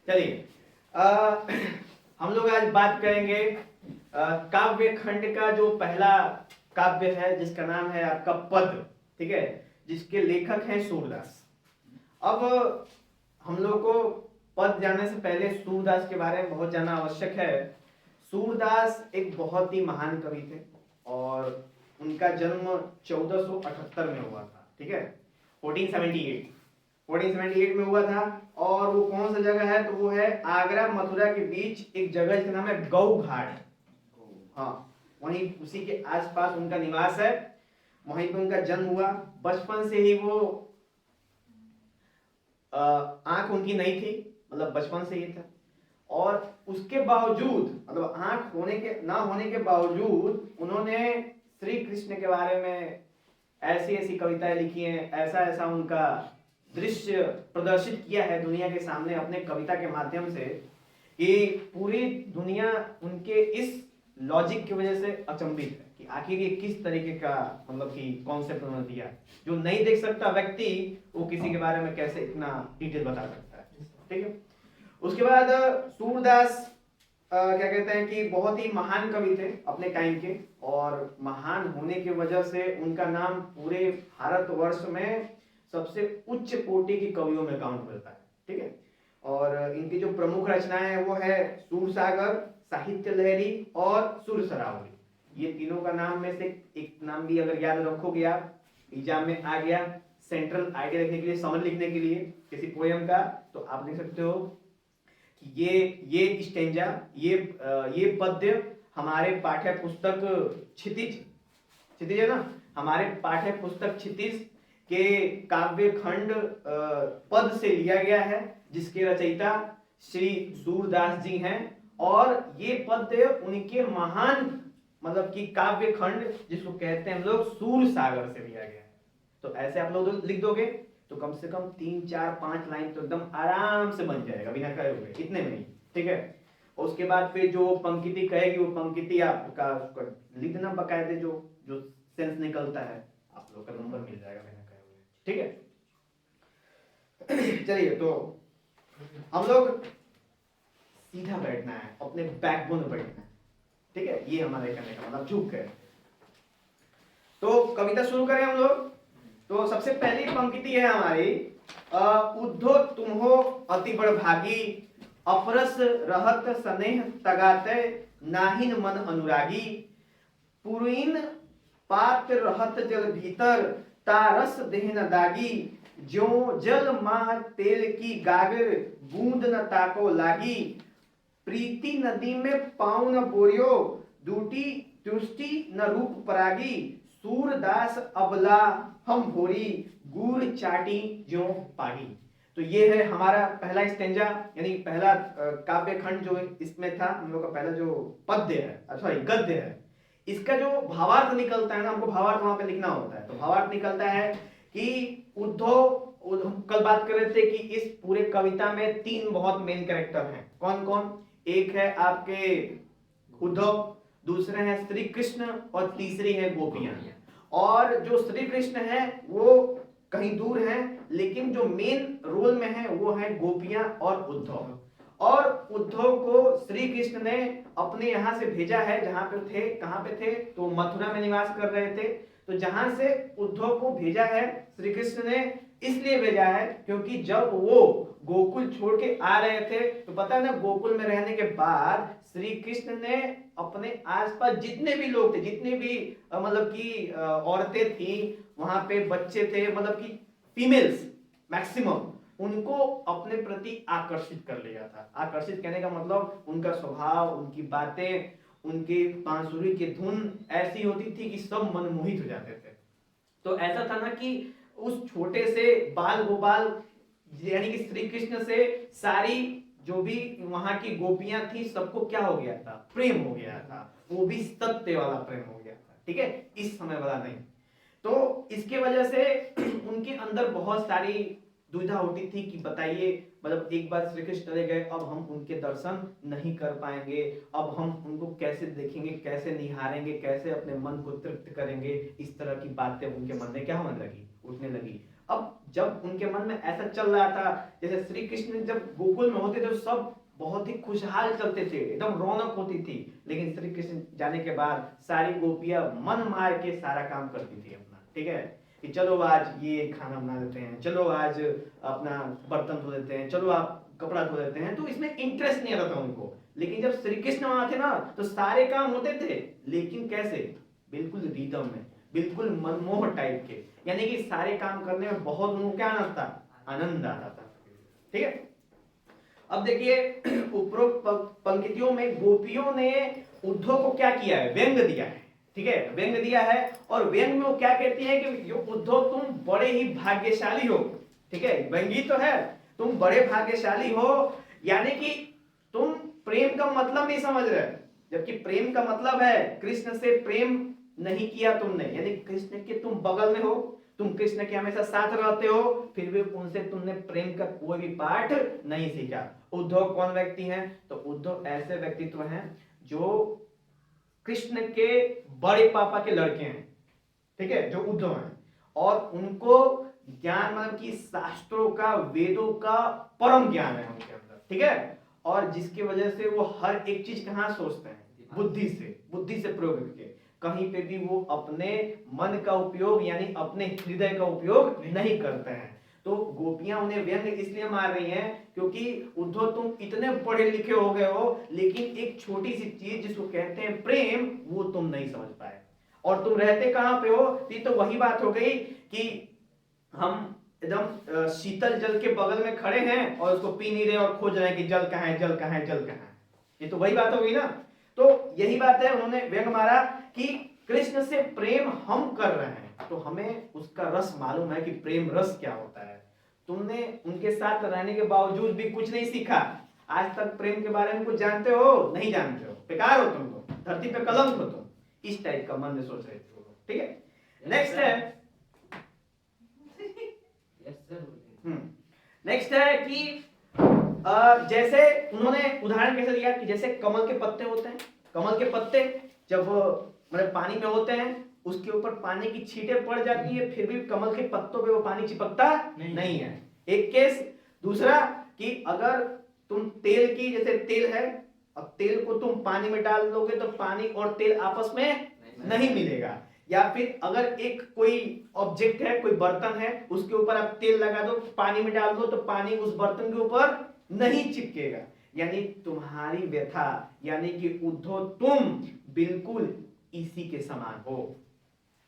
चलिए हम लोग आज बात करेंगे काव्य खंड का जो पहला काव्य है जिसका नाम है आपका पद, ठीक है, जिसके लेखक हैं सूरदास। अब हम लोग को पद जानने से पहले सूरदास के बारे में बहुत जानना आवश्यक है। सूरदास एक बहुत ही महान कवि थे और उनका जन्म 1478 में हुआ था, ठीक है, 1478 में हुआ था। और वो कौन सा जगह है, तो वो है आगरा मथुरा के बीच एक जगह जिसका नाम है गौ घाट। हाँ, वहीं उसी के आसपास उनका निवास है, वहीं पर उनका जन्म हुआ। बचपन से ही वो आंख उनकी नहीं थी, मतलब बचपन से ही था। और उसके बावजूद, मतलब आंख होने के ना होने के बावजूद उन्होंने श्री कृष्ण के बारे में ऐसी ऐसी कविताएं लिखी हैं, ऐसा ऐसा उनका दृश्य प्रदर्शित किया है दुनिया के सामने अपने कविता के माध्यम से कि पूरी दुनिया उनके इस लॉजिक की वजह से अचंभित है कि आखिर ये किस तरीके का मतलब कि कॉन्सेप्ट उन्होंने दिया। जो नहीं देख सकता व्यक्ति वो किसी के बारे में कैसे इतना डिटेल बता सकता है, ठीक है। उसके बाद सूरदास क्या कहते हैं कि बहुत ही महान कवि थे अपने टाइम के, और महान होने की वजह से उनका नाम पूरे भारतवर्ष में सबसे उच्च कोटि की कवियों में काउंट करता है, ठीक है। और इनकी जो प्रमुख रचनाएं हैं वो है सूरसागर, साहित्य लहरी और सुरसरावली। ये तीनों का नाम में से एक नाम भी अगर याद रखोगे आप, एग्जाम में आ गया सेंट्रल आइडिया लिखने के लिए, समझ लिखने के लिए किसी पोयम का, तो आप लिख सकते हो कि ये स्टेंजा, ये पद्य हमारे पाठ्य पुस्तक क्षितिज है ना, हमारे पाठ्य पुस्तक क्षितिज के काव्य खंड पद से लिया गया है, जिसके रचयिता श्री सूरदास जी हैं। और ये पद्य उनके महान मतलब कि काव्य खंड जिसको कहते हैं हम लोग सूरसागर से लिया गया है। तो ऐसे आप लोग लिख दोगे तो कम से कम 3 4 5 लाइन तो एकदम आराम से बन जाएगा बिना कहे हुए, इतने में ही, ठीक है। और उसके बाद फिर जो पंक्ति कहेगी वो पंक्ति आपका लिख देना बकायदे, जो जो सेंस निकलता है आप लोग का नंबर मिल जाएगा बिना कहे हुए, ठीक है। चलिए, तो हम लोग सीधा बैठना है, अपने बैकबोन में बैठना है, ठीक है। ये हमारे कहने का मतलब झुक है। तो कविता शुरू करें हम लोग। तो सबसे पहली पंक्ति है हमारी, उद्धो तुम्हो अति बड़ भागी, अपरस रहत स्नेह तगाते, नाहिन मन अनुरागी, पुरीन पात्र रहत जल भीतर, तारस देह न दागी, ज्यों जल माह तेल की गागर, बूंद न ताको लागी, प्रीति नदी में पाँव न बोरियो, दूटी दृष्टि न रूप परागी, सूरदास अबला हम भोरी, गुड़ चाटी ज्यों पागी। तो ये है हमारा पहला स्टेंजा, यानी पहला काव्य खंड जो इसमें था हम लोग का पहला जो पद्य है, सॉरी गद्य है। इसका जो भावार्थ निकलता है ना, हमको भावार्थ वहां पे लिखना होता है। तो भावार्थ निकलता है कि उद्धव, कल बात कर रहे थे कि इस पूरे कविता में 3 बहुत मेन कैरेक्टर हैं। कौन कौन? एक है आपके उद्धव, दूसरे हैं श्री कृष्ण और तीसरी है गोपियां। और जो श्री कृष्ण है वो कहीं दूर हैं, लेकिन जो मेन रोल में है वो है गोपियां और उद्धव। और उद्धव को श्री कृष्ण ने अपने यहां से भेजा है, जहां पे थे, कहां पे थे, तो मथुरा में निवास कर रहे थे। तो जहां से उद्धव को भेजा है श्री कृष्ण ने, इसलिए भेजा है क्योंकि जब वो गोकुल छोड़ के आ रहे थे तो पता है ना, गोकुल में रहने के बाद श्री कृष्ण ने अपने आसपास जितने भी लोग थे, जितने भी मतलब कि औरतें थी, वहां पे बच्चे थे, मतलब कि फीमेल्स मैक्सिमम, उनको अपने प्रति आकर्षित कर लिया था। आकर्षित कहने का मतलब उनका स्वभाव, उनकी बातें, उनकी बांसुरी की धुन ऐसी होती थी कि सब मनमोहित हो जाते थे। तो ऐसा था ना कि उस छोटे से बाल गोपाल यानी कि श्री कृष्ण से सारी जो भी वहां की गोपियां थी सबको क्या हो गया था, प्रेम हो गया था। वो भी सत्य वाला प्रेम हो गया था, ठीक है, इस समय वाला नहीं। तो इसके वजह से उनके अंदर बहुत सारी दुविधा होती थी कि बताइए, मतलब एक बार श्री कृष्ण चले गए, अब हम उनके दर्शन नहीं कर पाएंगे, अब हम उनको कैसे देखेंगे, कैसे निहारेंगे, कैसे अपने मन को तृप्त करेंगे। इस तरह की बातें उनके मन में क्या होने लगी, उठने लगी। अब जब उनके मन में ऐसा चल रहा था, जैसे श्री कृष्ण जब गोकुल में होते थे तो सब बहुत ही खुशहाल चलते थे, एकदम रौनक होती थी। लेकिन श्री कृष्ण जाने के बाद सारी गोपियां मन मार के सारा काम करती थी अपना, ठीक है, कि चलो आज ये खाना बना देते हैं, चलो आज अपना बर्तन धो देते हैं, चलो आप कपड़ा धो देते हैं। तो इसमें इंटरेस्ट नहीं आता था उनको। लेकिन जब श्री कृष्ण वहां थे ना तो सारे काम होते थे, लेकिन कैसे, बिल्कुल रिदम में, बिल्कुल मनमोहक टाइप के, यानी कि सारे काम करने में बहुत उनको क्या आनंद था, आनंद आता था, ठीक है। अब देखिए उपरोक्त पंक्तियों में गोपियों ने उद्धव को क्या किया है, व्यंग दिया है, ठीक है, व्यंग दिया है। और व्यंग में वो क्या कहती है कि उद्धव तुम बड़े ही भाग्यशाली हो, ठीक है, व्यंगी तो है, तुम बड़े भाग्यशाली हो, यानी कि तुम प्रेम का मतलब नहीं समझ रहे, जबकि प्रेम का मतलब है कृष्ण से प्रेम नहीं किया तुमने, यानी कृष्ण के तुम बगल में हो, तुम कृष्ण के हमेशा साथ रहते हो, फिर भी उनसे तुमने प्रेम का कोई भी पाठ नहीं सीखा। उद्धव कौन व्यक्ति हैं, तो उद्धव ऐसे व्यक्तित्व हैं जो कृष्ण के बड़े पापा के लड़के हैं, ठीक है, जो उद्धव हैं, और उनको ज्ञान मतलब कि शास्त्रों का, वेदों का परम ज्ञान है उनके अंदर, ठीक है, और जिसकी वजह से वो हर एक चीज कहां सोचते हैं, बुद्धि से प्रयोग करके, कहीं पे भी वो अपने मन का उपयोग यानी अपने हृदय का उपयोग नहीं करते हैं। तो गोपियां उन्हें व्यंग इसलिए मार रही हैं क्योंकि उद्धव तुम इतने पढ़े लिखे हो गए हो, लेकिन एक छोटी सी चीज जिसको कहते हैं प्रेम, वो तुम नहीं समझ पाए, और तुम रहते कहां पे हो। तो वही बात हो गई कि हम एकदम शीतल जल के बगल में खड़े हैं और उसको पी नहीं रहे और खोज रहे हैं कि जल कहां है, जल कहां है, जल कहां है। ये तो वही बात हो गई ना। तो यही बात है, उन्होंने व्यंग मारा कि कृष्ण से प्रेम हम कर रहे हैं तो हमें उसका रस मालूम है कि प्रेम रस क्या होता है। तुमने उनके साथ रहने के बावजूद भी कुछ नहीं सीखा, आज तक प्रेम के बारे में कुछ जानते हो, नहीं जानते हो, बेकार हो तुम, तो धरती पे कलंक हो तुम, इस टाइप का मन में सोच रहे थे, ठीक है। नेक्स्ट है नेक्स्ट है कि जैसे उन्होंने उदाहरण कैसे दिया कि जैसे कमल के पत्ते होते हैं, कमल के पत्ते जब मतलब पानी में होते हैं, उसके ऊपर पानी की छींटें पड़ जाती है, फिर भी कमल के पत्तों पे वो पानी चिपकता नहीं है, एक केस। दूसरा कि अगर तुम तेल की, जैसे तेल है, अब तेल को तुम पानी में डाल दोगे तो पानी और तेल आपस में नहीं मिलेगा। या फिर अगर एक कोई ऑब्जेक्ट है, कोई बर्तन है, उसके ऊपर आप तेल लगा दो, पानी में डाल दो तो पानी उस बर्तन के ऊपर नहीं चिपकेगा। यानी तुम्हारी व्यथा, यानी कि उद्धव तुम बिल्कुल इसी के समान हो,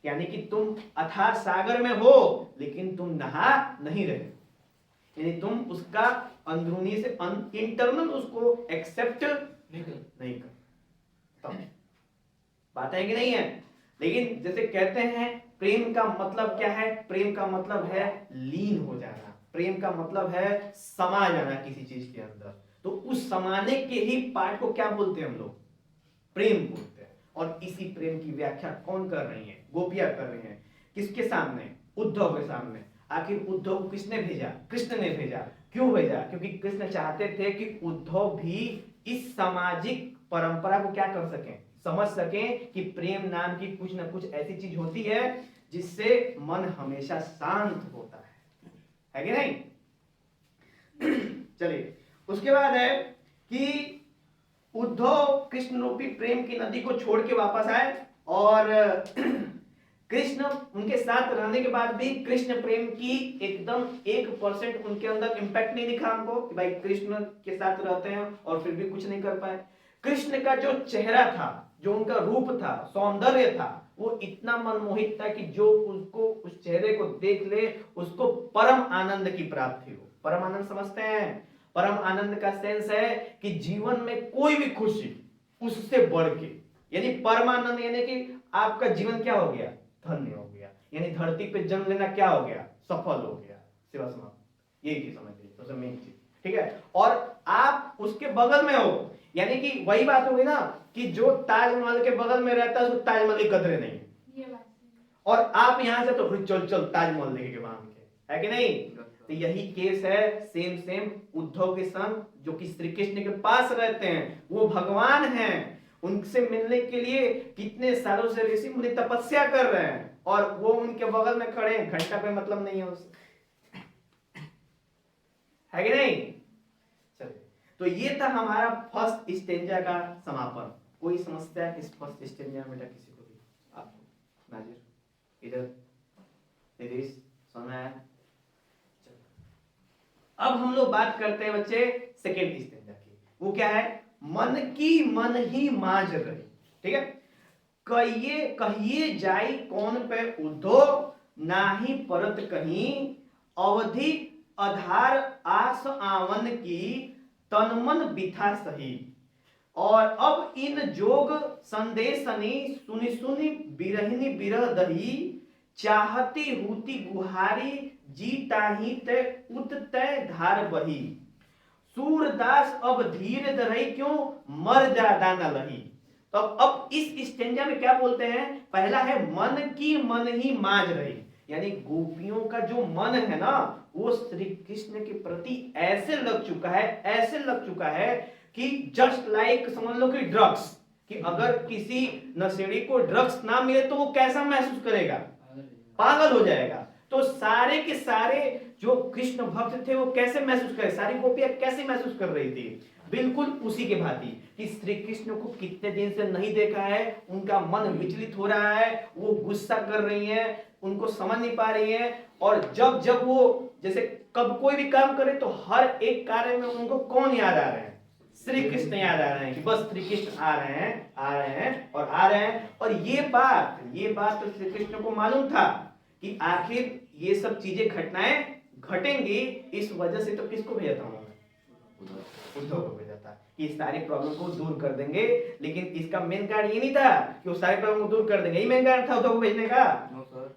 यानी कि तुम अथाह सागर में हो लेकिन तुम नहा नहीं रहे, यानी तुम उसका अंदरूनी से इंटरनल उसको एक्सेप्ट नहीं कर। तब बात है कि नहीं है। लेकिन जैसे कहते हैं प्रेम का मतलब क्या है, प्रेम का मतलब है लीन हो जाना, प्रेम का मतलब है समा जाना किसी चीज के अंदर। तो उस समाने के ही पार्ट को क्या बोलते हैं हम लोग, प्रेम बोलते हैं। और इसी प्रेम की व्याख्या कौन कर रही है, गोपियां कर रही हैं, किसके सामने, उद्धव के सामने। आखिर उद्धव को किसने भेजा, कृष्ण ने भेजा। क्यों भेजा, क्योंकि कृष्ण चाहते थे कि उद्धव भी इस सामाजिक परंपरा को क्या कर सकें, समझ सकें कि प्रेम नाम की कुछ ना कुछ ऐसी चीज होती है जिससे मन हमेशा शांत होता है कि नहीं। चलिए उसके बाद है कि उद्धव कृष्ण रूपी प्रेम की नदी को छोड़ के वापस आए, और कृष्ण उनके साथ रहने के बाद भी कृष्ण प्रेम की एकदम 1% उनके अंदर इंपैक्ट नहीं दिखा हमको कि भाई कृष्ण के साथ रहते हैं और फिर भी कुछ नहीं कर पाए। कृष्ण का जो चेहरा था, जो उनका रूप था, सौंदर्य था, वो इतना मनमोहित था कि जो उसको उस चेहरे को देख ले उसको परम आनंद की प्राप्ति हो। परम आनंद समझते हैं, परम आनंद का सेंस है कि जीवन में कोई भी खुशी उससे बढ़ के, यानी परमानंद, यानी कि आपका जीवन क्या हो गया, धन्य हो गया, यानी धरती पे जन्म लेना क्या हो गया, सफल हो गया, सेवा समाप्त, यही चीज समझ लीजिए सबसे मेन चीज, ठीक है। और आप उसके बगल में हो, यानी कि वही बात होगी ना कि जो ताजमहल के बगल में रहता है उसको ताजमहल की कदर नहीं, और आप यहां से तो चल चल ताजमहल लेके के बांध के, है कि नहीं। तो यही केस है सेम उद्धव के संग, जो कि श्री कृष्ण के पास रहते हैं, वो भगवान हैं, उनसे मिलने के लिए कितने सालों से ऋषि मुनि तपस्या कर रहे हैं और वो उनके बगल में खड़े हैं, घंटा पे मतलब नहीं है उससे। है कि नहीं? चलिए, तो ये था हमारा फर्स्ट स्टेंजा का समापन। कोई समस्या है इस फर्स्ट स्टेंजा में? बेटा किसी को भी? आपको नाजिर इधर, निदेश समझ में आया? अब हम लोग बात करते हैं बच्चे सेकेंड स्टेंजा की। वो क्या है? मन की मन ही मांझ रही। ठीक है, कहिए कहिए जाई कौन पे उद्धव, नाही परत कहीं अवधि आधार आस आवन की, तन मन बिथा सही। और अब इन जोग संदेशनी सुनि सुनि बिरहिनी बिरह दही, चाहती हूती गुहारी जीताही ते उत तय धार बही। सूरदास अब धीर धरई क्यों मर जादा न लही। तो अब इस स्टेंजा में क्या बोलते हैं? पहला है मन की मन ही मांझ रही, यानी गोपियों का जो मन है ना वो श्री कृष्ण के प्रति ऐसे लग चुका है, ऐसे लग चुका है कि जस्ट लाइक समझ लो कि ड्रग्स, कि अगर किसी नशेड़ी को ड्रग्स ना मिले तो वो कैसा महसूस करेगा? पागल हो जाएगा। तो सारे के सारे जो कृष्ण भक्त थे वो कैसे महसूस कर, सारी गोपियां कैसे महसूस कर रही थी? बिल्कुल उसी के भांति कि श्री कृष्ण को कितने दिन से नहीं देखा है, उनका मन विचलित हो रहा है, वो गुस्सा कर रही हैं, उनको समझ नहीं पा रही हैं। और जब जब वो जैसे कब कोई भी काम करे तो हर एक कार्य में उनको कौन याद आ रहे हैं? श्री कृष्ण याद आ रहे हैं कि बस श्री कृष्ण आ रहे हैं, आ रहे हैं और आ रहे हैं। और ये बात तो श्री कृष्ण को मालूम था कि आखिर ये सब चीजें घटनाएं घटेंगी, इस वजह से तो किसको भेजा था? उद्धव को भेजा था कि इस सारी प्रॉब्लम को दूर कर देंगे। लेकिन इसका मेन कारण ये नहीं था कि वो सारी प्रॉब्लम को दूर कर देंगे, ये मेन कारण था उद्धव को भेजने का?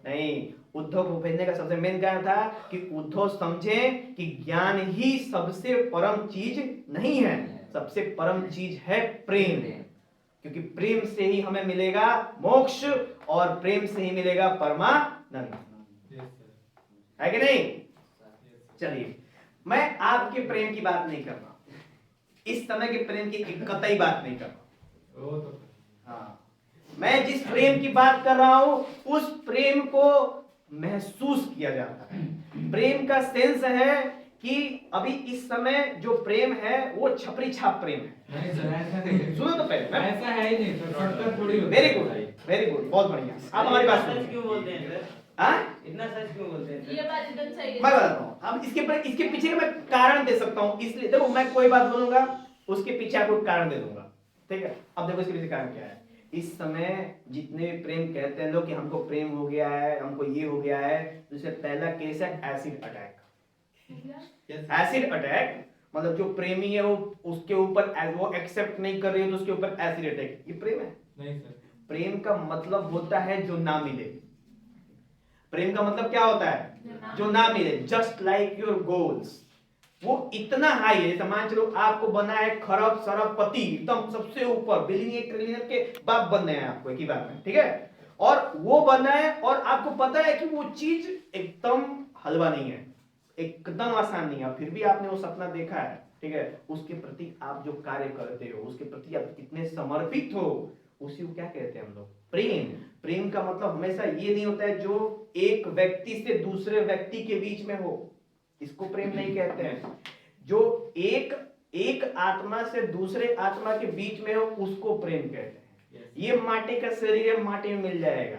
नहीं, उद्धव को भेजने का सबसे मेन कारण था कि उद्धव समझे कि ज्ञान ही सबसे परम चीज नहीं है, सबसे परम चीज है प्रेम। क्योंकि प्रेम से ही हमें मिलेगा मोक्ष और प्रेम से ही मिलेगा परमानंद, है कि नहीं? चलिए, मैं आपके प्रेम की बात नहीं कर रहा, इस समय के प्रेम की कतई बात नहीं कर रहा। हाँ, मैं जिस प्रेम की बात कर रहा हूं उस प्रेम को महसूस किया जाता है। प्रेम का सेंस है कि अभी इस समय जो प्रेम है वो छपरी छाप प्रेम है। नहीं सर, ऐसा नहीं। सुनो तो पहले, ऐसा है ही नहीं सर, थोड़ी। वेरी गुड, वेरी गुड, बहुत बढ़िया। आप हमारी बात सुनिए। क्यों बोलते हैं सर? इतना सच क्यों बोलते हैं? ये बात एकदम सही है। मैं बताता हूँ, अब इसके पीछे का मैं कारण दे सकता हूँ। इसलिए देखो, मैं कोई बात बोलूंगा उसके पीछे आपको कारण दे दूंगा, ठीक है? अब देखो इसके पीछे कारण क्या है। इस समय जितने भी प्रेम कहते हैं लोग कि हमको प्रेम हो गया है, हमको ये हो गया है, तो इससे पहला केस है एसिड अटैक। एसिड अटैक मतलब जो प्रेमी है वो उसके ऊपर वो एक्सेप्ट नहीं कर रही है तो उसके ऊपर एसिड अटैक, ये प्रेम है? नहीं सर। प्रेम का मतलब होता है जो ना मिले। प्रेम का मतलब क्या होता है? जो ना मिले। जस्ट लाइक योर गोल्स, वो इतना हाई है, जैसे मान चलो आपको बना है खरब सरब पति, एकदम सबसे ऊपर बिलियनियर ट्रिलियनियर के बाप बनने हैं आपको एक ही बात में, ठीक है? और वो बनना है और आपको पता है कि वो चीज एकदम हलवा नहीं है, एकदम आसान नहीं है, फिर भी आपने वो सपना देखा है, ठीक है? उसके प्रति आप जो कार्य करते हो, उसके प्रति आप कितने समर्पित हो, उसी को क्या कहते हैं हम लोग? प्रेम। प्रेम का मतलब हमेशा ये नहीं होता है जो एक व्यक्ति से दूसरे व्यक्ति के बीच में हो, इसको प्रेम नहीं कहते हैं। जो एक आत्मा से दूसरे आत्मा के बीच में हो उसको प्रेम कहते हैं। ये माटी का शरीर है, माटी में मिल जाएगा,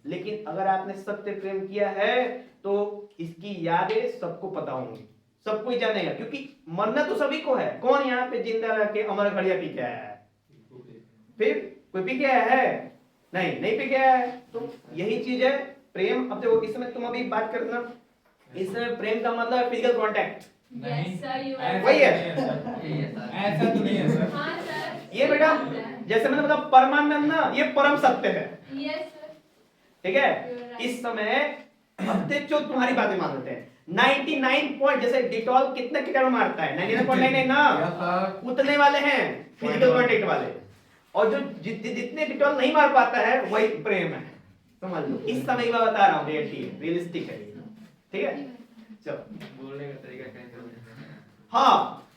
लेकिन अगर आपने सत्य प्रेम किया है तो इसकी यादें सबको पता होंगी, सब कोई जानेगा, क्योंकि मरना तो सभी को है। कौन यहाँ पे जिंदा रह के अमर घड़िया पी के आया है? फिर कोई पी के आया है? नहीं पी के आया है। तो यही चीज है प्रेम। अब देखो, इस समय तुम अभी बात करना, इस समय प्रेम का मतलब फिजिकल कांटेक्ट नहीं, वही है, ऐसा तो नहीं है सर। हाँ सर, ये बेटा जैसे मैंने बताया परमानंद ना, ये परम सत्य है, ठीक है? इस समय भक्ति जो तुम्हारी बातें मान लेते हैं 99 पॉइंट, जैसे डिटॉल कितने कीटाणु मारता है? 99.99 ना, उतने वाले हैं फिजिकल कांटेक्ट वाले। और जो जितने डिटॉल नहीं मार पाता है वही प्रेम है, समझ लो। इस समय मैं बता रहा हूँ, रियलिस्टिक है, ठीक है? चलो, बोलने का तरीका कैसे? हाँ,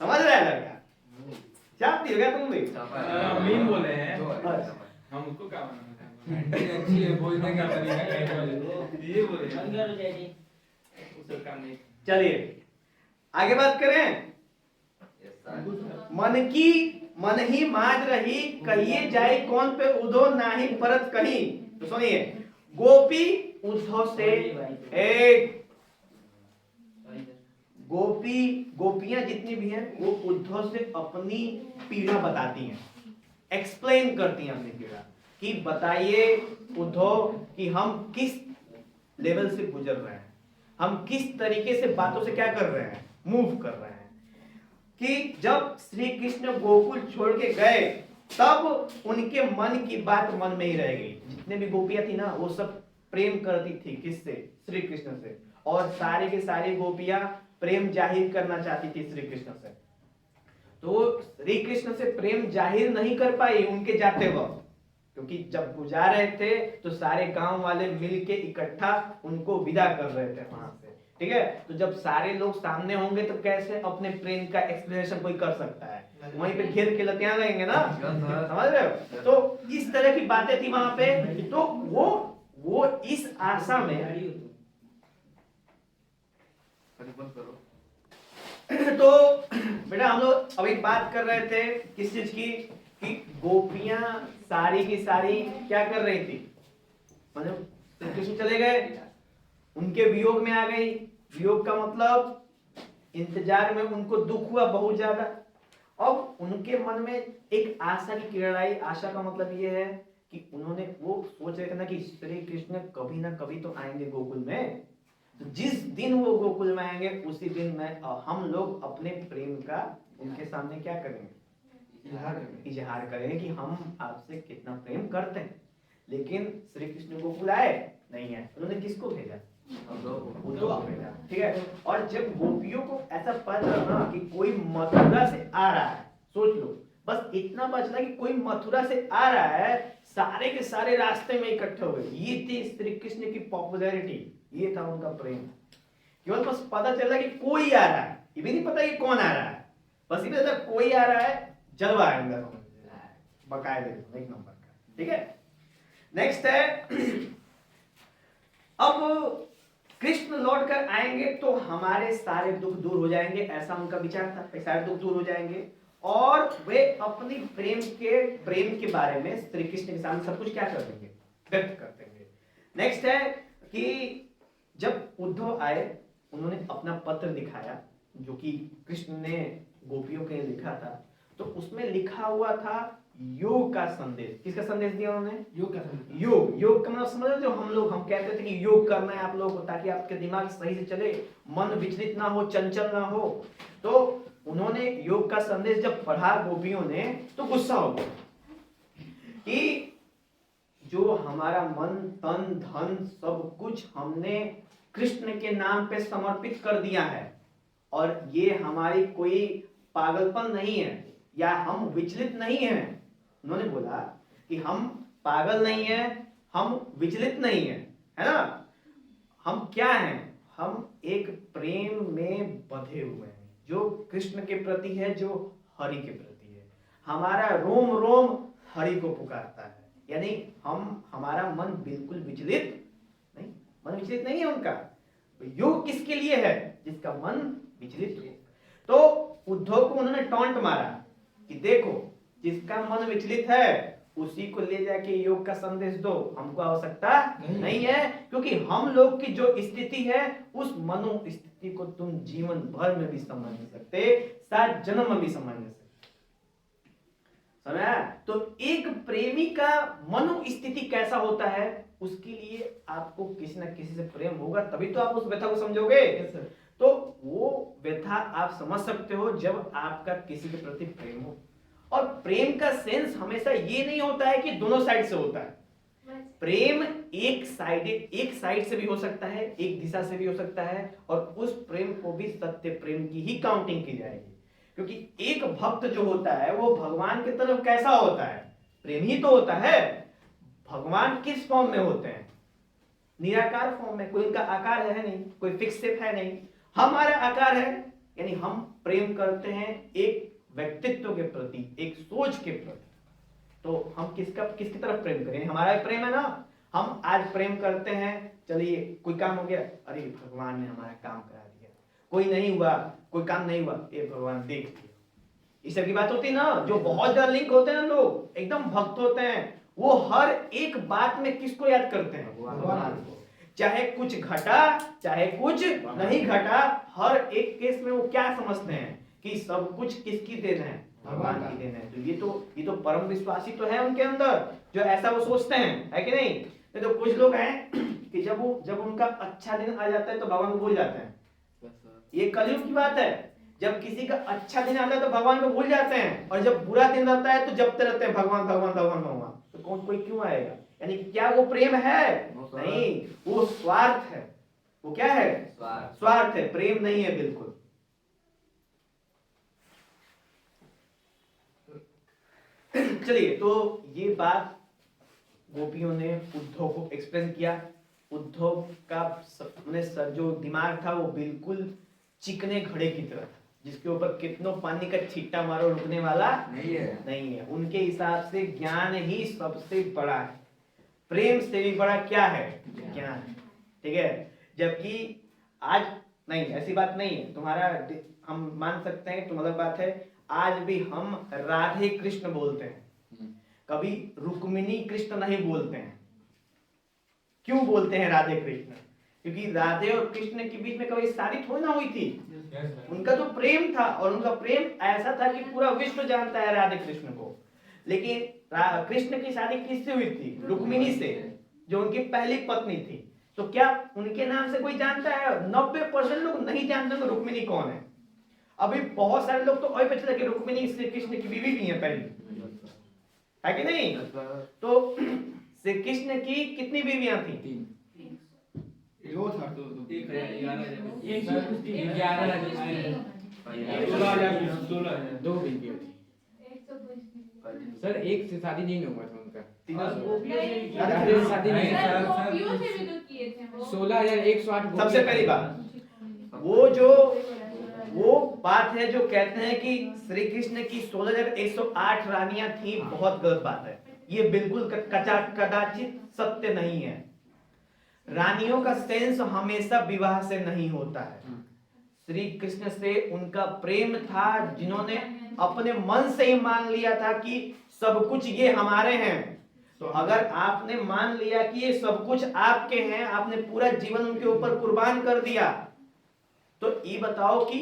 समझ रहे हैं लड़का? जानती हो क्या तुम भी? मीन बोले हैं हम, उसको क्या अच्छी है बोलने का तरीका, ये बोले। चलिए, आगे बात करें, मन ही माज रही, कहिए जाए कौन पे उधो नाही परत कहीं। तो सुनिए, गोपी उद्धव से एक गोपियां जितनी भी हैं वो उद्धव से अपनी पीड़ा बताती हैं, एक्सप्लेन करती हैं अपनी पीड़ा कि बताइए उद्धव कि हम किस लेवल से गुजर रहे हैं, हम किस तरीके से बातों से क्या कर रहे हैं, मूव कर रहे हैं। कि जब श्री कृष्ण गोकुल छोड़ के गए तब उनके मन की बात मन में ही रह गई। जितने भी गोपियां थी ना वो सब प्रेम करती थी किससे, श्री कृष्ण से, और सारे के सारे गोपियां प्रेम जाहिर करना चाहती थी श्री कृष्ण से। तो श्री कृष्ण से प्रेम जाहिर नहीं कर पाई उनके जाते वक्त, क्योंकि जब वो जा रहे थे तो सारे गांव वाले मिलके इकट्ठा उनको विदा कर रहे थे वहां से, ठीक है। तो जब सारे लोग सामने होंगे तो कैसे अपने प्रेम का एक्सप्लेनेशन कोई कर सकता है, वहीं पे घेर के लतियां रहेंगे ना, समझ रहे हो। तो इस तरह की बातें थी वहां पे। तो वो इस आशा में तो बेटा हम लोग अभी बात कर रहे थे किस चीज की, कि गोपियां सारी की सारी क्या कर रही थी, मतलब श्री कृष्ण चले गए, उनके वियोग में आ गई। वियोग का मतलब इंतजार में उनको दुख हुआ बहुत ज्यादा। अब उनके मन में एक आशा की किरण आई। आशा का मतलब ये है कि उन्होंने वो सोच रहे थे ना कि श्री कृष्ण कभी ना कभी तो आएंगे गोकुल में, तो जिस दिन वो गोकुल में आएंगे उसी दिन में हम लोग अपने प्रेम का उनके सामने क्या करेंगे, इजहार करेंगे कि हम आपसे कितना प्रेम करते हैं। लेकिन श्री कृष्ण गोकुल आए नहीं है, उन्होंने किसको भेजा, उद्धव को भेजा, ठीक है। और जब गोपियों को ऐसा पता चला कि कोई मथुरा से आ रहा है, सोच लो बस इतना बचना कि कोई मथुरा से आ रहा है, सारे के सारे रास्ते में इकट्ठे हुए। ये थी श्री कृष्ण की पॉपुलैरिटी, ये था उनका प्रेम। केवल बस पता चला कि कोई आ रहा है, ये भी नहीं पता कि कौन आ रहा है, बस ये पता कोई आ रहा है, जलवा है अंदर बकायदे एक नंबर का, ठीक है। नेक्स्ट है, अब कृष्ण लौट कर आएंगे तो हमारे सारे दुख दूर हो जाएंगे, ऐसा उनका विचार था, सारे दुख दूर हो जाएंगे और वे अपनी प्रेम के बारे में श्री कृष्ण के सामने सब कुछ क्या कर देंगे, व्यक्त कर देंगे। नेक्स्ट है कि जब उद्धव आए उन्होंने अपना पत्र दिखाया जो कि कृष्ण ने गोपियों के लिए लिखा था। तो उसमें लिखा हुआ था योग का संदेश। किसका संदेश दिया उन्होंने, योग का संदेश। योग का मतलब समझ रहे हो, जो हम कहते थे कि योग करना है आप लोगों को ताकि आपके दिमाग सही से चले, मन विचलित ना हो, चंचल ना हो। तो उन्होंने योग का संदेश जब पढ़ा गोपियों ने तो गुस्सा हो गया कि जो हमारा मन तन धन सब कुछ हमने कृष्ण के नाम पे समर्पित कर दिया है और ये हमारी कोई पागलपन नहीं है या हम विचलित नहीं हैं। उन्होंने बोला कि हम पागल नहीं है, हम विचलित नहीं है, है ना। हम क्या हैं, हम एक प्रेम में बंधे हुए हैं जो कृष्ण के प्रति है, जो हरि के प्रति है। हमारा रोम रोम हरि को पुकारता है, यानी हमारा मन बिल्कुल विचलित नहीं, मन विचलित नहीं है उनका। योग किसके लिए है, जिसका मन विचलित हो। तो उद्धव को उन्होंने टॉन्ट मारा कि देखो जिसका मन विचलित है उसी को ले जाके योग का संदेश दो, हमको आवश्यकता नहीं है, क्योंकि हम लोग की जो स्थिति है उस मनो स्थिति को तुम जीवन भर में भी समझ नहीं सकते, 7 जन्म में भी समझ नहीं सकते। समझा। तो एक प्रेमी का मनो स्थिति कैसा होता है, उसके लिए आपको किसी ना किसी से प्रेम होगा, तभी तो आप उस व्यथा को समझोगे। तो वो व्यथा आप समझ सकते हो जब आपका किसी के प्रति प्रेम हो। और प्रेम का सेंस हमेशा ये नहीं होता है कि दोनों साइड से होता है। प्रेम एक साइड से भी हो सकता है, एक दिशा से भी हो सकता है, और उस प्रेम को भी सत्य प्रेम की ही काउंटिंग की जाएगी। क्योंकि एक भक्त जो होता है वो भगवान की तरफ कैसा होता है, प्रेम ही तो होता है। भगवान किस फॉर्म में होते हैं, निराकार फॉर्म में, कोई इनका आकार है नहीं, कोई फिक्स शेप है नहीं। हमारा आकार है, यानी हम प्रेम करते हैं एक व्यक्तित्व के प्रति, एक सोच के प्रति। तो हम किसकी तरफ प्रेम करें, हमारा प्रेम है ना। हम आज प्रेम करते हैं, चलिए कोई काम हो गया, अरे भगवान ने हमारा काम करा दिया। कोई नहीं हुआ, कोई काम नहीं हुआ, ये भगवान देख लिया। इस सब की बात होती है ना। जो बहुत ज्यादा लिंक होते हैं ना, लोग एकदम भक्त होते हैं, वो हर एक बात में किसको याद करते हैं? भगवान को। चाहे कुछ घटा चाहे कुछ नहीं घटा, हर एक केस में वो क्या समझते हैं कि सब कुछ किसकी देन है? भगवान की देन है। तो ये तो परम विश्वासी तो है उनके अंदर, जो ऐसा वो सोचते हैं, है कि नहीं? तो कुछ लोग हैं कि जब उनका अच्छा दिन आ जाता है तो भगवान को भूल जाते हैं। ये कलयुग की बात है। जब किसी का अच्छा दिन आता है तो भगवान को भूल जाते हैं, और जब बुरा दिन रहता है तो जपते रहते हैं भगवान भगवान भगवान भगवान। तो कोई क्यों आएगा? यानी क्या वो प्रेम है? नहीं, वो स्वार्थ है। वो क्या है? स्वार्थ है, प्रेम नहीं है बिल्कुल। चलिए, तो ये बात गोपियों ने उद्धव को एक्सप्लेन किया। उद्धव का सर जो दिमाग था वो बिल्कुल चिकने घड़े की तरह था, जिसके ऊपर कितनों पानी का छिट्टा मारो रुकने वाला नहीं है। उनके हिसाब से ज्ञान ही सबसे बड़ा है, प्रेम से भी बड़ा क्या है? ज्ञान। ठीक है, जबकि आज नहीं, ऐसी बात नहीं है। तुम्हारा हम मान सकते हैं, तो मतलब बात है, आज भी हम राधे कृष्ण बोलते हैं, कभी रुक्मिणी कृष्ण नहीं बोलते हैं। क्यों बोलते हैं राधे कृष्ण? क्योंकि राधे और कृष्ण के बीच में कभी शादी थोड़ी ना हुई थी। उनका तो प्रेम था, और उनका प्रेम ऐसा था कि पूरा विश्व जानता है राधे कृष्ण को। लेकिन कृष्ण की शादी किससे हुई थी? रुक्मिणी से, जो उनकी पहली पत्नी थी। तो क्या उनके नाम से कोई जानता है? 90% लोग नहीं जानते कि रुक्मिणी कौन है। अभी बहुत सारे लोग तो और पता चला कि रुक्मिणी श्री कृष्ण की बीवी भी है पहली, है कि नहीं? तो श्री कृष्ण की कितनी बीवियां थी? 3। सर एक से शादी नहीं हुआ था उनका। 16,108। सबसे पहली बात वो बात है जो कहते हैं कि श्री कृष्ण की 16,108 रानियां थी, बहुत गलत बात है। ये बिल्कुल कदाचित सत्य नहीं है। रानियों का सेंस हमेशा विवाह से नहीं होता है। श्री कृष्ण से उनका प्रेम था, जिन्होंने अपने मन से ही मान लिया था कि सब कुछ ये हमारे हैं। तो अगर आपने मान लिया कि ये सब कुछ आपके हैं, आपने पूरा जीवन उनके ऊपर कुर्बान कर दिया, तो ये बताओ कि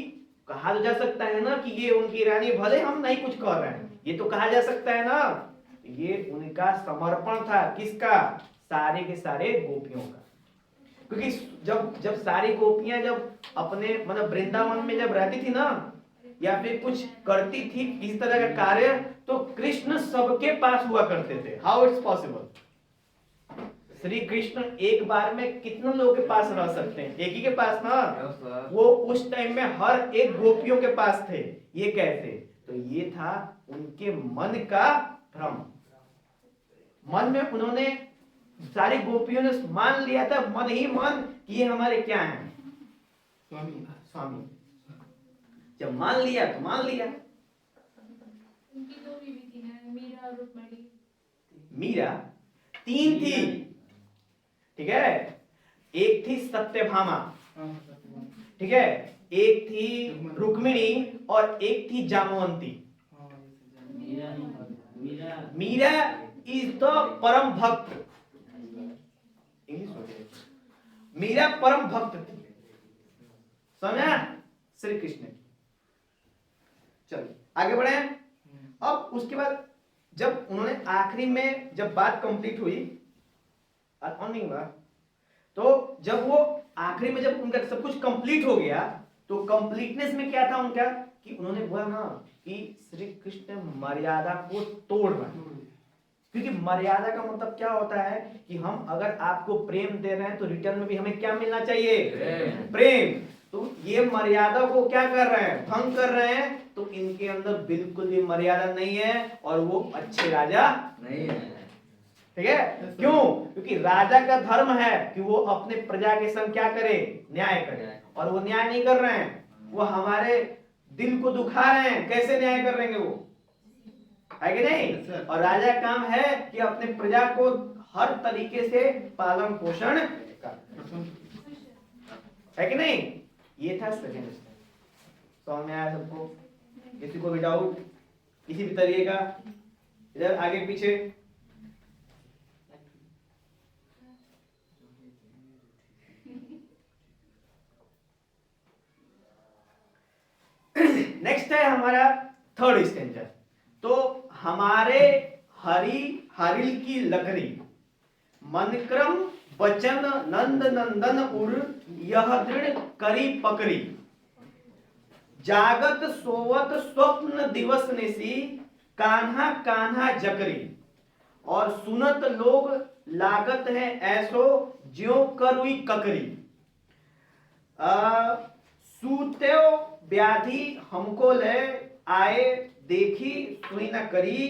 कहा जा सकता है ना कि ये उनकी रानी, भले हम नहीं कुछ कर रहे हैं, ये तो कहा जा सकता है ना, ये उनका समर्पण था। किसका? सारे के सारे गोपियों का। क्योंकि जब सारी गोपियां जब अपने मतलब वृंदावन में जब रहती थी ना, या फिर कुछ करती थी इस तरह का कार्य, तो कृष्ण सबके पास हुआ करते थे। How it's possible? Shri Krishna एक बार में कितने लोगों के पास रह सकते हैं? एक ही के पास ना। वो उस टाइम में हर एक गोपियों के पास थे। ये कैसे? तो ये था उनके मन का भ्रम। मन में उन्होंने, सारी गोपियों ने मान लिया था, मन ही मन, कि ये हमारे क्या हैं? स्वामी। जब मान लिया तो मान लिया। उनकी 2 बीवी थी ना, मीरा और रुक्मिणी। मीरा 3 थी, ठीक है। एक थी सत्यभामा, ठीक है, एक थी रुक्मिणी, और एक थी जामवंती। मीरा इज द परम भक्त। मीरा परम भक्त थी, समझा? श्री कृष्ण की। चलिए आगे बढ़े। अब उसके बाद जब उन्होंने आखिरी में जब बात कंप्लीट हुई, नहीं हुआ, तो जब वो आखिरी में जब उनका सब कुछ कंप्लीट हो गया, तो कंप्लीटनेस में क्या था उनका कि उन्होंने बोला ना कि श्री कृष्ण मर्यादा को तोड़ रहे हैं। क्योंकि मर्यादा का मतलब क्या होता है कि हम अगर आपको प्रेम दे रहे हैं तो रिटर्न में भी हमें क्या मिलना चाहिए? प्रेम। तो ये मर्यादा को क्या कर रहे हैं? भंग कर रहे हैं। तो इनके अंदर बिल्कुल भी मर्यादा नहीं है, और वो अच्छे राजा नहीं है। ठीक है? क्यों? क्योंकि राजा का धर्म है कि वो अपने प्रजा के संग क्या करे? न्याय करे। और वो न्याय नहीं कर रहे हैं, वो हमारे दिल को दुखा रहे हैं। कैसे न्याय कर रहेंगे वो? है कि नहीं? और राजा का काम है कि अपने प्रजा को हर तरीके से पालन पोषण कर, है कि नहीं? ये था सेकंड स्टेंजा। समझ में आया सबको? किसी को भी डाउट किसी भी तरीके का? इधर आगे पीछे? नेक्स्ट है हमारा थर्ड स्टेंजा। तो हमारे हरिल की लकड़ी मनक्रम वचन नंद नंदन उर यह दृढ़ करी पकड़ी जागत सोवत स्वप्न दिवस निसी कान्हा कान्हा जकरी और सुनत लोग लागत है ऐसो ज्यो करुई ककरी सूत्यो व्याधि हमको ले आए देखी सुई न करी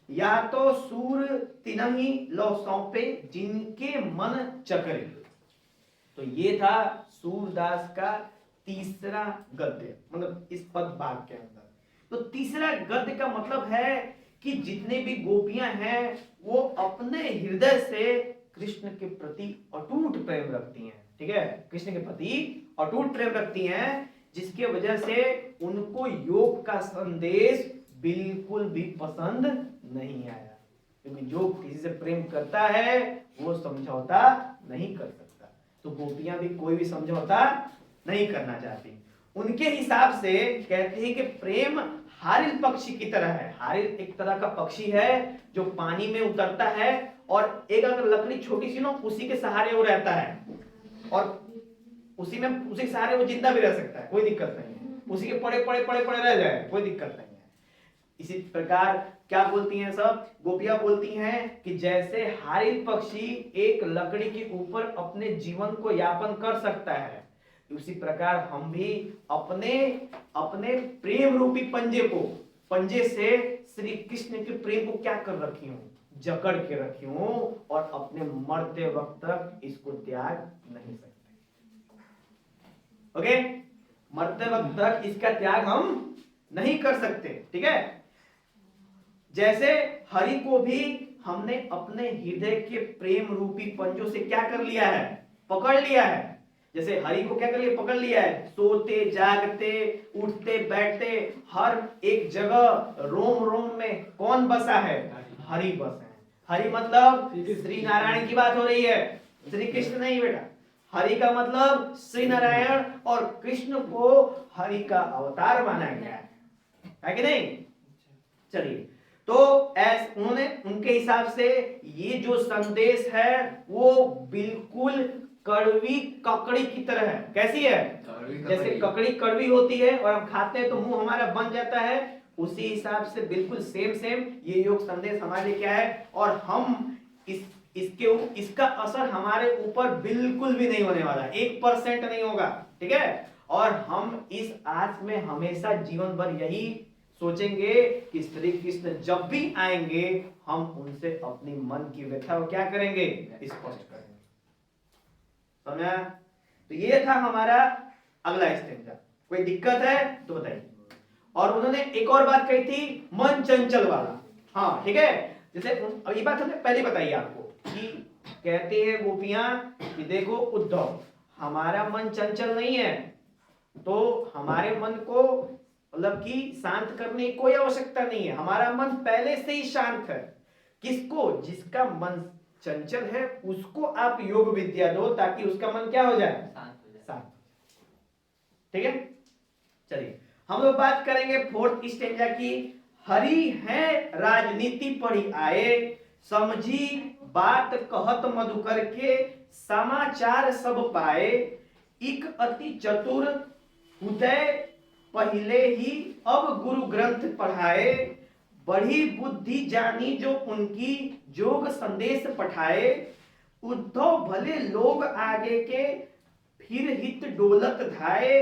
या तो सूर तिनहि लो सौंपे जिनके मन चकरे। तो ये था सूरदास का तीसरा गद्य, मतलब इस पद भाग के अंदर। तो तीसरा गद्य का मतलब है कि जितने भी गोपियां हैं वो अपने हृदय से कृष्ण के प्रति अटूट प्रेम रखती हैं। ठीक है, कृष्ण के प्रति अटूट प्रेम रखती हैं, जिसके वजह से उनको योग का संदेश बिल्कुल भी पसंद नहीं आया, क्योंकि जो किसी से प्रेम करता है वो समझौता नहीं कर सकता। तो गोपियां भी कोई भी समझौता नहीं करना चाहती। उनके हिसाब से कहते हैं कि प्रेम हारिल पक्षी की तरह है। हारिल एक तरह का पक्षी है जो पानी में उतरता है और एक अगर लकड़ी छोटी सी ना उसी के सहारे वो रहता है और उसी के सहारे वो जिंदा भी रह सकता है, कोई दिक्कत नहीं है। उसी के पड़े रह जाए, कोई दिक्कत नहीं है। इसी प्रकार क्या बोलती हैं सब गोपियां? बोलती हैं कि जैसे हारिल पक्षी एक लकड़ी के ऊपर अपने जीवन को यापन कर सकता है, उसी प्रकार हम भी अपने प्रेम रूपी पंजे से श्री कृष्ण के प्रेम को क्या कर रखी हूं? जकड़ के रखी हूं और अपने मरते वक्त तक इसको त्याग नहीं सकते। ओके, मरते वक्त तक इसका त्याग हम नहीं कर सकते। ठीक है, जैसे हरि को भी हमने अपने हृदय के प्रेम रूपी पंजों से क्या कर लिया है? पकड़ लिया है। जैसे हरि को क्या कर लिया? पकड़ लिया है। सोते जागते उठते बैठते हर एक जगह रोम रोम में कौन बसा है? हरि बसा है। हरि मतलब श्री नारायण की बात हो रही है, श्री कृष्ण नहीं बेटा। हरि का मतलब श्री नारायण, और कृष्ण को हरि का अवतार माना गया है कि नहीं? चलिए, तो उन्होंने उनके हिसाब से ये जो संदेश है वो बिल्कुल कड़वी ककड़ी की तरह है। कैसी है? जैसे ककड़ी कड़वी होती है और हम खाते हैं तो मुंह हमारा बन जाता है, उसी हिसाब से बिल्कुल सेम ये योग संदेश हमारे लिए क्या है, और हम इसका असर हमारे ऊपर बिल्कुल भी नहीं होने वाला, 1% नहीं होगा। ठीक है, और हम इस आस में हमेशा जीवन भर यही सोचेंगे कि श्री कृष्ण जब भी आएंगे हम उनसे अपनी मन की व्यथा को क्या करेंगे? स्पष्ट करेंगे। समझा? तो ये था हमारा अगला स्टेंजा। कोई दिक्कत है तो बताइए। और उन्होंने एक और बात कही थी, मन चंचल वाला। हाँ ठीक है, जैसे अब ये बात हमने पहले बताई आपको कि कहते हैं गोपियां कि देखो उद्धव, हमारा मन चंचल नहीं है, तो हमारे मन को मतलब कि शांत करने की कोई आवश्यकता नहीं है, हमारा मन पहले से ही शांत है। किसको? जिसका मन चंचल है उसको आप योग विद्या दो ताकि उसका मन क्या हो जाए? शांत। ठीक है, चलिए हम लोग बात करेंगे फोर्थ स्टेंजा की। हरि है राजनीति पढ़ी आए, समझी बात कहत मधुकर के, समाचार सब पाए, इक अति चतुर उदय पहले ही अब गुरु ग्रंथ पढ़ाए, बड़ी बुद्धि जानी जो उनकी जोग संदेश पठाए, उद्धव भले लोग आगे के फिर हित डोलत धाए,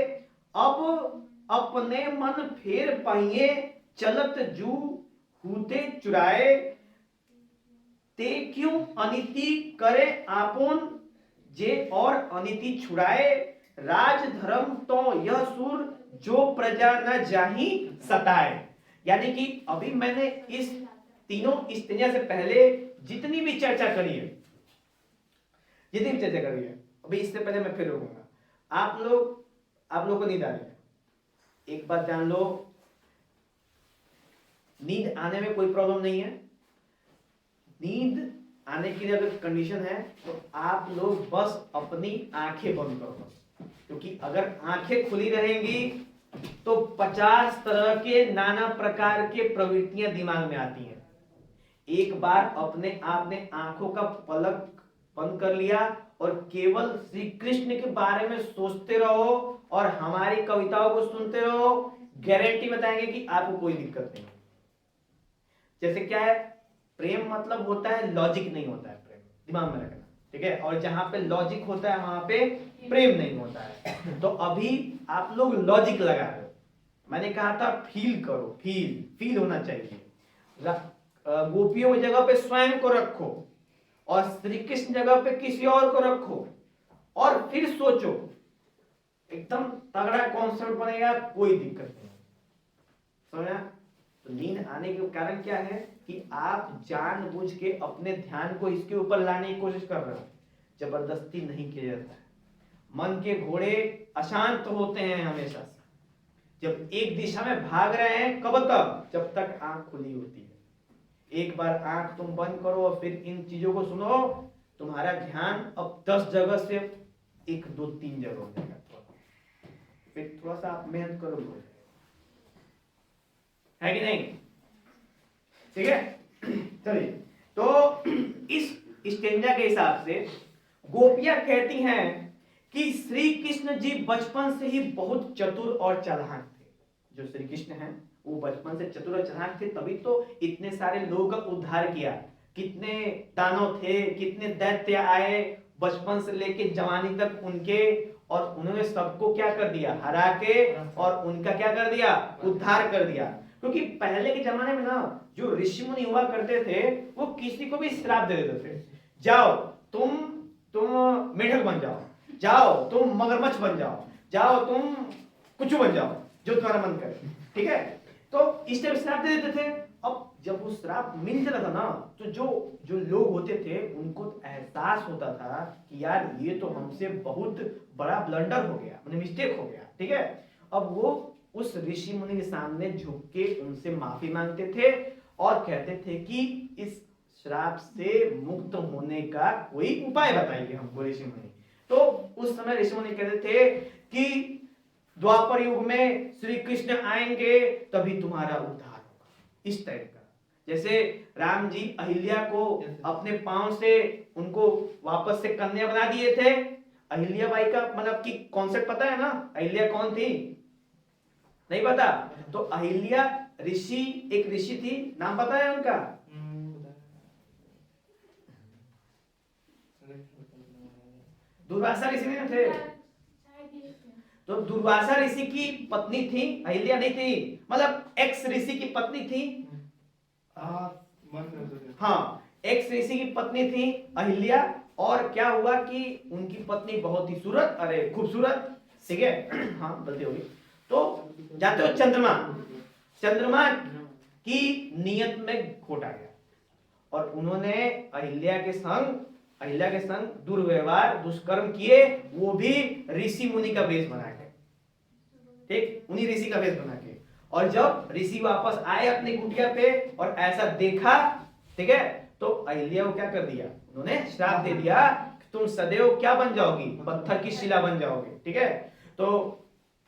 अब अपने मन फेर पहिए चलत जू हूते चुराए, ते क्यों अनिति करे आपोन जे और अनिति छुड़ाए, राज धर्म तो यह सुर जो प्रजा न जाही सताए। यानी कि अभी मैंने इस तीनों स्टेंजा से पहले जितनी भी चर्चा करी है, अभी इससे पहले मैं फिर रुकूंगा। आप लोग आप लोग को नींद आ रही है, एक बात जान लो, नींद आने में कोई प्रॉब्लम नहीं है। नींद आने के लिए अगर कंडीशन है तो आप लोग बस अपनी आंखें बंद करो, क्योंकि अगर आंखें खुली रहेंगी तो 50 तरह के नाना प्रकार के प्रवृत्तियां दिमाग में आती हैं। एक बार अपने आपने आंखों का पलक बंद कर लिया और केवल श्री कृष्ण के बारे में सोचते रहो और हमारी कविताओं को सुनते रहो, गारंटी बताएंगे कि आपको कोई दिक्कत नहीं। जैसे क्या है, प्रेम मतलब होता है लॉजिक नहीं होता है, प्रेम दिमाग में रखना, ठीक है। और जहां पे लॉजिक होता है वहां पे प्रेम नहीं होता है। तो अभी आप लोग लॉजिक लगा रहे हो, मैंने कहा था फील करो, फील होना चाहिए। गोपियों की जगह पे स्वयं को रखो और श्री कृष्ण जगह पे किसी और को रखो और फिर सोचो, एकदम तगड़ा कॉन्सेप्ट बनेगा, कोई दिक्कत नहीं। समझा? तो नींद आने के कारण क्या है कि आप जानबूझ के अपने ध्यान को इसके ऊपर लाने की कोशिश कर रहे हो, जबरदस्ती नहीं किया जाता है। मन के घोड़े अशांत होते हैं हमेशा से, जब एक दिशा में भाग रहे हैं, कब तक? जब तक आंख खुली होती है। एक बार आंख तुम बंद करो और फिर इन चीजों को सुनो, तुम्हारा ध्यान अब 10 जगह से 1 2 3 जगह हो जाएगा। फिर थोड़ा सा आप मेहनत करो, है कि नहीं? ठीक है, चलिए। तो इस स्टेंजा के हिसाब से गोपियां कहती हैं कि श्री कृष्ण जी बचपन से ही बहुत चतुर और चालाक थे। जो श्री कृष्ण हैं वो बचपन से चतुर और चालाक थे, तभी तो इतने सारे लोगों का उद्धार किया। कितने दानव थे, कितने दैत्य आए बचपन से लेके जवानी तक उनके, और उन्होंने सबको क्या कर दिया? हरा के, और उनका क्या कर दिया? उद्धार कर दिया। क्योंकि पहले के जमाने में ना जो ऋषि मुनि हुआ करते थे वो किसी को भी श्राप दे देते थे, जाओ तुम मेढक बन जाओ, जाओ तुम मगरमच्छ बन जाओ, जाओ तुम कुछ बन जाओ, जो तुम्हारा मन करे, ठीक है। तो इस टाइप श्राप दे देते थे। अब जब वो श्राप मिल जाता था ना, तो जो लोग होते थे उनको एहसास होता था कि यार ये तो हमसे बहुत बड़ा ब्लंडर हो गया, मतलब मिस्टेक हो गया, ठीक है। अब वो उस ऋषि मुनि के सामने झुक के उनसे माफी मांगते थे और कहते थे कि इस श्राप से मुक्त होने का कोई उपाय बताइए हमको ऋषि मुनि। तो उस समय ऋषि मुनि कहते थे कि द्वापर युग में श्री कृष्ण आएंगे तभी तुम्हारा उद्धार होगा, इस टाइप का। जैसे राम जी अहिल्या को अपने पांव से उनको वापस से कन्या बना दिए थे। अहिल्या बाई का मतलब कि कॉन्सेप्ट पता है ना? अहिल्या कौन थी? नहीं पता? तो अहिल्या ऋषि, एक ऋषि थी, नाम पता है उनका? दुर्वासा ऋषि नहीं थे? तो दुर्वासा ऋषि की पत्नी थी, अहिल्या नहीं थी, मतलब एक्स ऋषि की पत्नी थी। हाँ, एक्स ऋषि की पत्नी थी अहिल्या। और क्या हुआ कि उनकी पत्नी बहुत ही खूबसूरत, ठीक है, हाँ गलती होगी। तो जाते हो चंद्रमा की नियत में खोट आ गया और उन्होंने अहिल्या के संग दुर्व्यवहार, दुष्कर्म किए, वो भी ऋषि मुनि का वेश बना के, ठीक, उन्हीं ऋषि का वेश बना के। और जब ऋषि वापस आए अपनी कुटिया पे और ऐसा देखा, ठीक है, तो अहिल्या को क्या कर दिया? उन्होंने श्राप दे दिया, तुम सदैव क्या बन जाओगी? पत्थर की शिला बन जाओगे, ठीक है। तो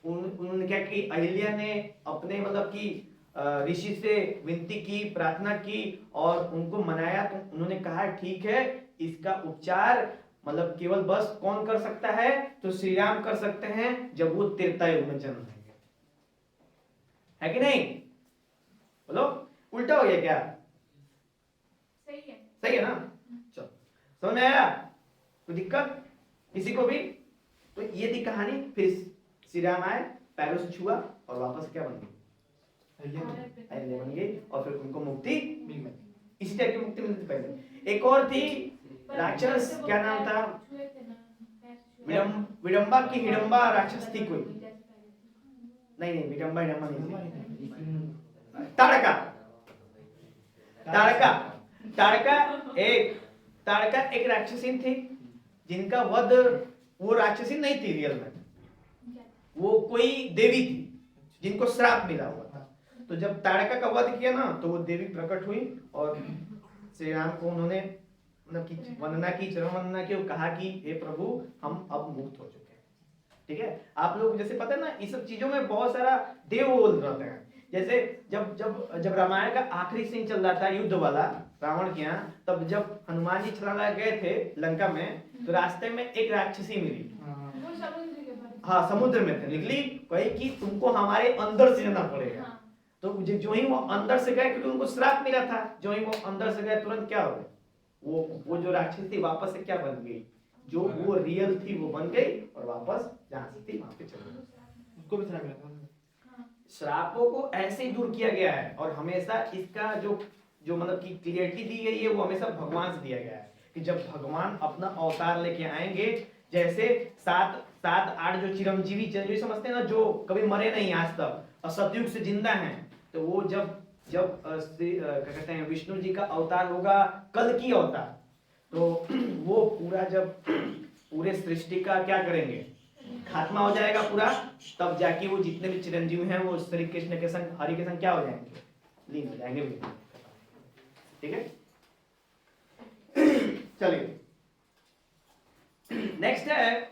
उन्होंने क्या की? अहिल्या ने अपने मतलब कि ऋषि से विनती की, प्रार्थना की और उनको मनाया। तो उन्होंने कहा ठीक है, इसका उपचार मतलब केवल बस कौन कर सकता है? तो श्री राम कर सकते हैं, जब वो त्रेता युग में जन्म लेंगे, है कि नहीं? बोलो, उल्टा हो गया क्या? सही है ना? चलो, समझ में आया? कोई दिक्कत किसी को भी? तो ये थी कहानी। फिर श्री राम आए, पैरों से छुआ और वापस क्या बन गई? अहिल्या बन गई और फिर उनको मुक्ति मिल गई। इसी टाइप की मुक्ति मिलती पहले। एक और थी राक्षस, क्या नाम था? विडंबा की हिडंबा राक्षस थी कोई, नहीं विडंबा हिडंबा नहीं, ताड़का एक राक्षसी थी जिनका वध, वो राक्षसी नहीं थी रियल में, वो कोई देवी थी जिनको श्राप मिला हुआ था। तो जब ताड़का का वध किया ना तो वो देवी प्रकट हुई और श्री राम को उन्होंने मतलब की वंदना की, चरण वंदना की और कहा कि हे प्रभु हम अब मुक्त हो चुके हैं। ठीक है, आप लोग जैसे पता है ना इस सब चीजों में बहुत सारा देव बोल रहते हैं। जैसे जब जब जब रामायण का आखिरी सीन चल रहा था युद्ध वाला रावण के यहाँ, तब जब हनुमान जी छलांग गए थे लंका में तो रास्ते में एक राक्षसी मिली। वो समुद्र के पास। हाँ समुद्र में थे, निकली कही कि तुमको हमारे अंदर से जाना पड़ेगा। हाँ। तो जो ही वो अंदर से गए क्योंकि उनको श्राप मिला था, जो ही वो अंदर से गए तुरंत क्या हो गया, वो जो राक्षस थी वापस से क्या बन गई, जो वो रियल थी वो बन गई और वापस जहां से थी वहां पे चली गई। उसको भी श्राप मिला था। श्रापों को ऐसे ही दूर किया गया है और हमेशा इसका जो जो मतलब की क्लियरिटी दी गई है वो हमेशा भगवान से दिया गया है कि जब भगवान अपना अवतार लेके आएंगे, जैसे सात आठ जो चिरंजीवी जो समझते हैं ना जो कभी मरे नहीं आज तक और सतयुग से जिंदा हैं, तो वो जब जब क्या कहते हैं विष्णु जी का अवतार होगा कल की अवतार, तो वो पूरा जब पूरे सृष्टि का क्या करेंगे खात्मा हो जाएगा पूरा, तब जाके वो जितने भी चिरंजीवी हैं वो श्री कृष्ण के संग हरि के संग क्या हो जाएंगे, लीन हो जाएंगे। ठीक है, चलिए नेक्स्ट है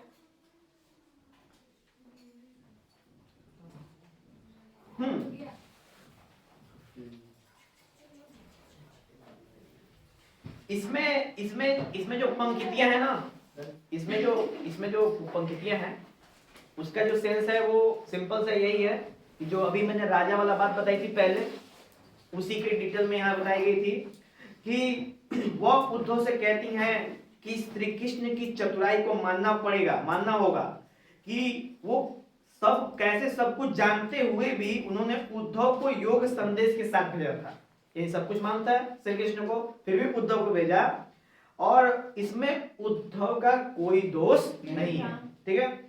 इसमें इसमें इसमें जो पंक्तियां है ना, इसमें जो पंक्तियां हैं उसका जो सेंस है वो सिंपल सा यही है कि जो अभी मैंने राजा वाला बात बताई थी पहले, उसी के डिटेल में यहाँ बताई गई थी कि वह उद्धव से कहती हैं कि श्री कृष्ण की चतुराई को मानना होगा कि वो सब कैसे सब कुछ जानते हुए भी उन्होंने उद्धव को योग संदेश के साथ भेजा था। ये सब कुछ मानता है श्री कृष्ण को, फिर भी उद्धव को भेजा और इसमें उद्धव का कोई दोष नहीं है। ठीक है,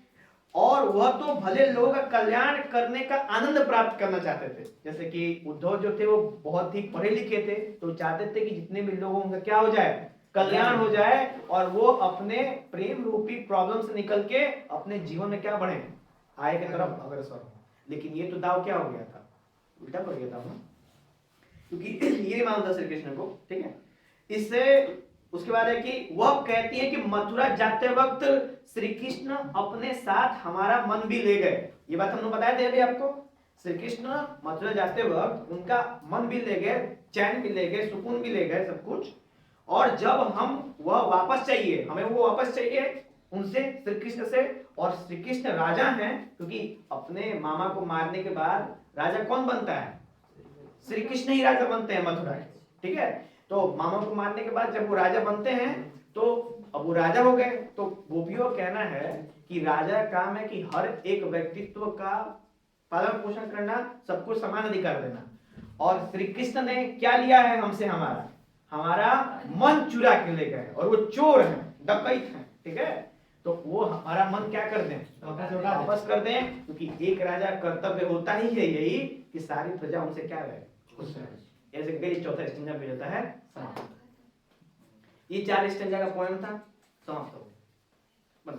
और वह तो भले लोगों का कल्याण करने का आनंद प्राप्त करना चाहते थे। जैसे कि उद्धव जो थे वो बहुत ही पढ़े लिखे थे, तो चाहते थे कि जितने भी लोगों का क्या हो जाए, कल्याण हो जाए और वो अपने प्रेम रूपी प्रॉब्लम से निकल के अपने जीवन में क्या बढ़े, आय की तरफ अग्रसर हो। लेकिन ये तो दाव क्या हो गया था, उल्टा पड़ गया था ना, क्योंकि ये मानता श्री कृष्ण को। ठीक है, इससे उसके बाद है कि वह कहती है कि मथुरा जाते वक्त श्री कृष्ण अपने साथ हमारा मन भी ले गए। ये बात हमने बताया था अभी आपको, श्री कृष्ण मथुरा जाते वक्त उनका मन भी ले गए, चैन भी ले गए, सुकून भी ले गए, सब कुछ। और जब हम वह वापस चाहिए, हमें वो वापस चाहिए उनसे, श्री कृष्ण से, और श्री कृष्ण राजा हैं, क्योंकि अपने मामा को मारने के बाद राजा कौन बनता है, श्री कृष्ण ही राजा बनते हैं मथुरा के। ठीक है, तो मामा को मारने के बाद जब वो राजा बनते हैं तो अब वो राजा हो गए, तो गोपियों का कहना है कि राजा का काम है कि हर एक व्यक्तित्व का पालन पोषण करना, सबको समान अधिकार देना। और श्री कृष्ण ने क्या लिया है हमसे, हमारा मन चुरा के ले गए, और वो चोर हैं, डकैत हैं। ठीक है, तो वो हमारा मन क्या कर दें, वापस कर दें, क्योंकि एक राजा कर्तव्य होता ही है यही कि सारी प्रजा उनसे क्या रहे, खुश रहे। ऐसे गई चौथा स्टेंजा पे जाता है समाप्त। ये 4 स्टेंजा का पोएम था, समाप्त हो गया।